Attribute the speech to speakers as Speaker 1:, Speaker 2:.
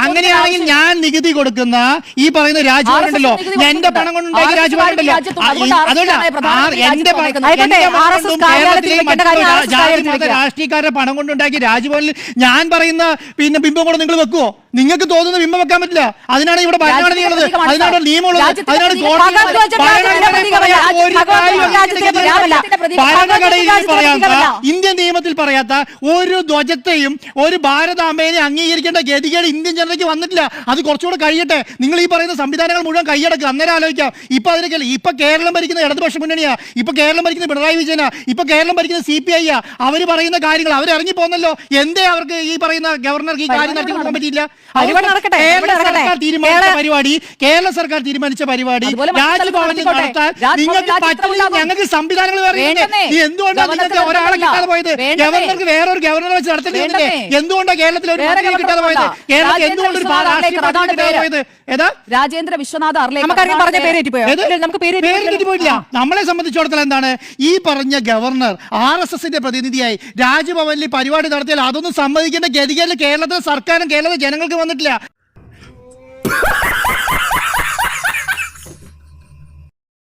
Speaker 1: അങ്ങനെയാണെങ്കിൽ ഞാൻ നികുതി കൊടുക്കുന്ന ഈ പറയുന്ന രാജ്ഭവനുണ്ടല്ലോ, എന്റെ പണം കൊണ്ടുണ്ടാക്കിയ രാജ്ഭവനുണ്ടല്ലോ, എന്റെ രാഷ്ട്രീയക്കാരുടെ പണം കൊണ്ടുണ്ടാക്കിയ രാജ്ഭവനിൽ ഞാൻ പറയുന്ന പിന്നെ ബിംബം കൂടെ നിങ്ങൾ വെക്കുവോ? നിങ്ങൾക്ക് തോന്നുന്ന ബിംബം വെക്കാൻ പറ്റില്ല. അതിനാണ് ഇവിടെ ഭരണഘടന ഉള്ളത്, അതിനാണ് നിയമമുള്ളത്, അതിനാണ് ഭരണഘടനയിൽ പറയാത്ത, ഇന്ത്യൻ നിയമത്തിൽ പറയാത്ത ഒരു ധ്വജത്തെയും ഒരു ഭാരതാംബേനെ അംഗീകരിക്കേണ്ട ഗതികേട് ഇന്ത്യൻ ജനതയ്ക്ക് വന്നിട്ടില്ല. അത് കുറച്ചുകൂടെ കഴിയട്ടെ. നിങ്ങൾ ഈ പറയുന്ന സംവിധാനങ്ങൾ മുഴുവൻ കൈയടക്കുക, അന്നേരം ആലോചിക്കാം. ഇപ്പൊ അതിനൊക്കെ ഇപ്പൊ കേരളം ഭരിക്കുന്ന ഇടതുപക്ഷ മുന്നണിയാ, ഇപ്പൊ കേരളം ഭരിക്കുന്ന പിണറായി വിജയനാ, ഇപ്പൊ കേരളം ഭരിക്കുന്ന CPI ആ. അവര് പറയുന്ന കാര്യങ്ങൾ അവരിറങ്ങി പോന്നല്ലോ. എന്തേ അവർക്ക് ഈ പറയുന്ന ഗവർണർക്ക് ഈ കാര്യം നടത്തി കൊടുക്കാൻ പറ്റിയില്ല? കേരള സർക്കാർ തീരുമാനിച്ച പരിപാടി രാജ്ഭവനിൽ നടത്താൻ നിങ്ങൾക്ക് പറ്റില്ല. ഞങ്ങൾക്ക് സംവിധാനങ്ങൾ എന്തുകൊണ്ടാണ് നിങ്ങൾക്ക് ഒരാളെ കിട്ടാതെ പോയത്? ഗവർണർക്ക് വേറൊരു ഗവർണറെ വെച്ച് നടത്തേണ്ടി എന്തുകൊണ്ടാണ് കേരളത്തിൽ ഒരു കിട്ടാതെ പോയത്? കേരളത്തിൽ എന്തുകൊണ്ട് കിട്ടാതെ പോയത്? ഏതാ
Speaker 2: രാജേന്ദ്ര വിശ്വനാഥ്
Speaker 1: പോയില്ല. നമ്മളെ സംബന്ധിച്ചിടത്തോളം എന്താണ് ഈ പറഞ്ഞ ഗവർണർ RSSന്റെ പ്രതിനിധിയായി രാജ്ഭവനിൽ പരിപാടി നടത്തിയാൽ അതൊന്നും സമ്മതിക്കേണ്ട ഗതികേട് കേരളത്തിലെ സർക്കാരും കേരളത്തിലെ ജനങ്ങൾക്ക് വന്നിട്ടില്ല.